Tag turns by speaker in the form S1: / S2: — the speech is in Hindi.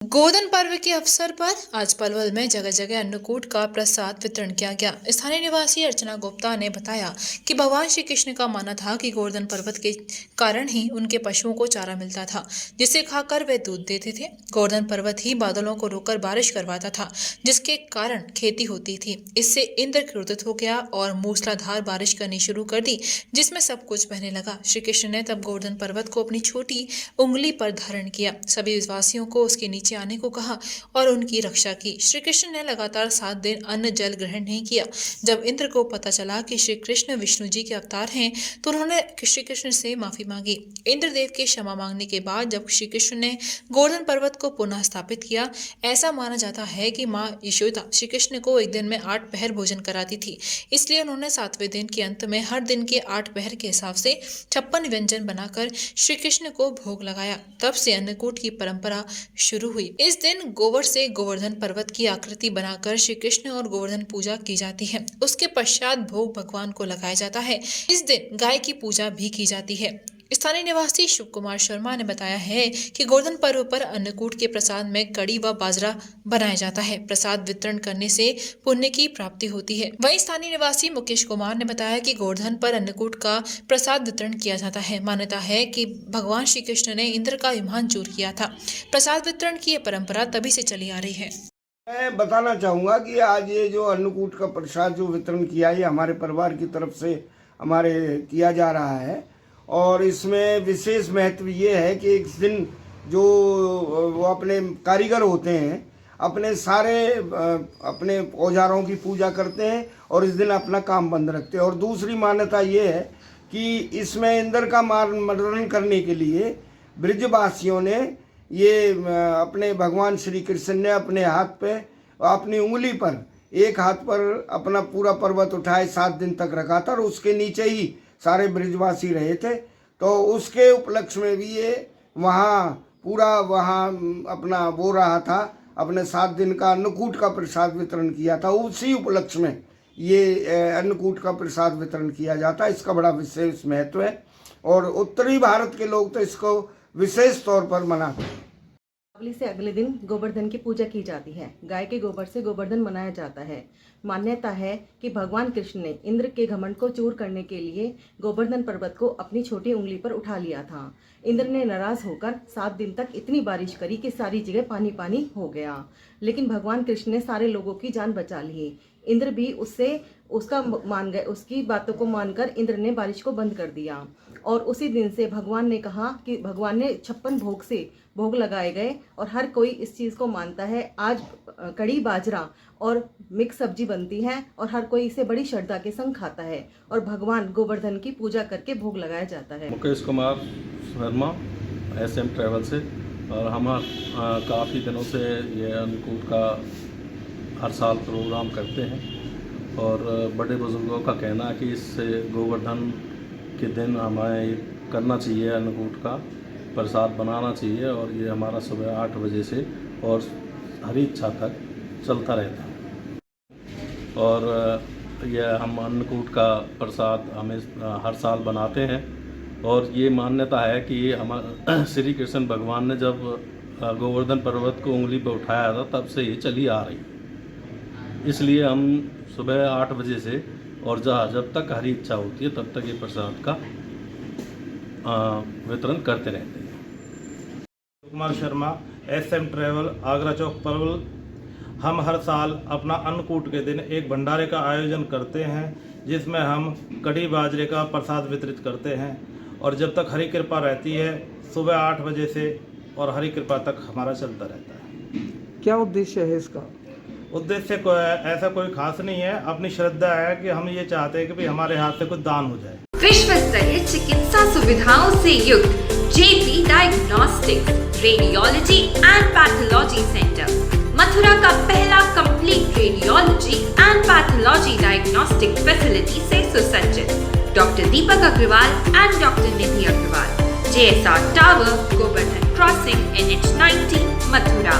S1: गोवर्धन पर्व के अवसर पर आज पलवल में जगह जगह अन्नकूट का प्रसाद वितरण किया गया। स्थानीय निवासी अर्चना गुप्ता ने बताया कि भगवान श्री कृष्ण का मानना था कि गोवर्धन पर्वत के कारण ही उनके पशुओं को चारा मिलता था, जिसे खाकर वे दूध देते थे। गोवर्धन पर्वत ही बादलों को रोककर बारिश करवाता था, जिसके कारण खेती होती थी। इससे इंद्र क्रोधित हो गया और मूसलाधार बारिश करनी शुरू कर दी, जिसमें सब कुछ बहने लगा। श्री कृष्ण ने तब गोवर्धन पर्वत को अपनी छोटी उंगली पर धारण किया, सभी विश्वासियों को उसके नीचे आने को कहा और उनकी रक्षा की। श्री कृष्ण ने लगातार 7 दिन अन्न जल ग्रहण नहीं किया। जब इंद्र को पता चला कि श्री कृष्ण विष्णु जी के अवतार हैं, तो उन्होंने श्री कृष्ण से माफी मांगी। इंद्रदेव की क्षमा मांगने के बाद जब श्री कृष्ण ने गोवर्धन पर्वत को पुनः स्थापित किया, ऐसा माना जाता है कि माँ यशोदा श्री कृष्ण को एक दिन में 8 पहर भोजन कराती थी। इसलिए उन्होंने 7वें दिन के अंत में हर दिन के 8 पहर के हिसाब से 56 व्यंजन बनाकर श्री कृष्ण को भोग लगाया। तब से अन्नकूट की परंपरा शुरू हुई। इस दिन गोबर से गोवर्धन पर्वत की आकृति बनाकर श्री कृष्ण और गोवर्धन पूजा की जाती है। उसके पश्चात भोग भगवान को लगाया जाता है। इस दिन गाय की पूजा भी की जाती है। स्थानीय निवासी शिव कुमार शर्मा ने बताया है कि गोवर्धन पर्व पर अन्नकूट के प्रसाद में कड़ी व बाजरा बनाया जाता है। प्रसाद वितरण करने से पुण्य की प्राप्ति होती है। वहीं स्थानीय निवासी मुकेश कुमार ने बताया कि गोवर्धन पर अन्नकूट का प्रसाद वितरण किया जाता है। मान्यता है कि भगवान श्री कृष्ण ने इंद्र का विमान चूर किया था। प्रसाद वितरण की यह परंपरा तभी से चली आ रही है।
S2: मैं बताना चाहूँगा कि आज ये जो अन्नकूट का प्रसाद जो वितरण किया है, हमारे परिवार की तरफ से हमारे किया जा रहा है। और इसमें विशेष महत्व ये है कि इस दिन जो वो अपने कारीगर होते हैं, अपने सारे अपने औजारों की पूजा करते हैं और इस दिन अपना काम बंद रखते हैं। और दूसरी मान्यता ये है कि इसमें इंद्र का मर्दन करने के लिए ब्रजवासियों ने ये अपने भगवान श्री कृष्ण ने अपने हाथ पे अपनी उंगली पर एक हाथ पर अपना पूरा पर्वत उठाए 7 दिन तक रखा था और उसके नीचे ही सारे ब्रजवासी रहे थे। तो उसके उपलक्ष्य में भी ये वहाँ पूरा वहाँ अपना वो रहा था, अपने 7 दिन का अन्नकूट का प्रसाद वितरण किया था। उसी उपलक्ष्य में ये अन्नकूट का प्रसाद वितरण किया जाता है। इसका बड़ा विशेष महत्व है और उत्तरी भारत के लोग तो इसको विशेष तौर पर मनाते हैं।
S3: दीपावली से अगले दिन गोवर्धन की पूजा की जाती है। गाय के गोबर से गोवर्धन बनाया जाता है। मान्यता है कि भगवान कृष्ण ने इंद्र के घमंड को चूर करने के लिए गोवर्धन पर्वत को अपनी छोटी उंगली पर उठा लिया था। इंद्र ने नाराज होकर 7 दिन तक इतनी बारिश करी कि सारी जगह पानी पानी हो गया, लेकिन भगवान कृष्ण ने सारे लोगों की जान बचा ली। इंद्र भी उसकी बातों को मानकर इंद्र ने बारिश को बंद कर दिया। और उसी दिन से भगवान ने कहा कि भगवान ने 56 भोग लगाए गए और हर कोई इस चीज़ को मानता है। आज कड़ी बाजरा और मिक्स सब्जी बनती है और हर कोई इसे बड़ी श्रद्धा के संग खाता है और भगवान गोवर्धन की पूजा करके भोग लगाया जाता है।
S4: मुकेश कुमार शर्मा SM ट्रैवल से, और हम काफ़ी दिनों से ये अन्नकूट का हर साल प्रोग्राम करते हैं। और बड़े बुजुर्गों का कहना है कि इससे गोवर्धन के दिन हमें करना चाहिए, अन्नकूट का प्रसाद बनाना चाहिए। और ये हमारा सुबह 8 बजे से और हरी इच्छा तक चलता रहता है। और यह हम अन्नकूट का प्रसाद हमें हर साल बनाते हैं। और ये मान्यता है कि हम श्री कृष्ण भगवान ने जब गोवर्धन पर्वत को उंगली पर उठाया था, तब से ये चली आ रही। इसलिए हम सुबह 8 बजे से और जब तक हरी इच्छा होती है तब तक ये प्रसाद का वितरण करते रहते हैं।
S5: कुमार शर्मा, SM ट्रैवल, आगरा चौक पलवल। हम हर साल अपना अन्नकूट के दिन एक भंडारे का आयोजन करते हैं, जिसमें हम कड़ी बाजरे का प्रसाद वितरित करते हैं। और जब तक हरी कृपा रहती है, सुबह 8 बजे से और हरी कृपा तक हमारा चलता रहता है।
S6: क्या उद्देश्य है इसका?
S5: उद्देश्य ऐसा कोई खास नहीं है। अपनी श्रद्धा है कि हम ये चाहते हैं कि भाई हमारे हाथ से कुछ दान हो जाए।
S7: विश्व स्तरीय चिकित्सा सुविधाओं से युक्त JP diagnostics, radiology and pathology centre, Mathura का पहला complete radiology and pathology diagnostic facility से सुसज्जित। Doctor Deepak Agarwal and doctor Nidhi Agarwal, JSR tower, Govardhan crossing, NH 90, Mathura.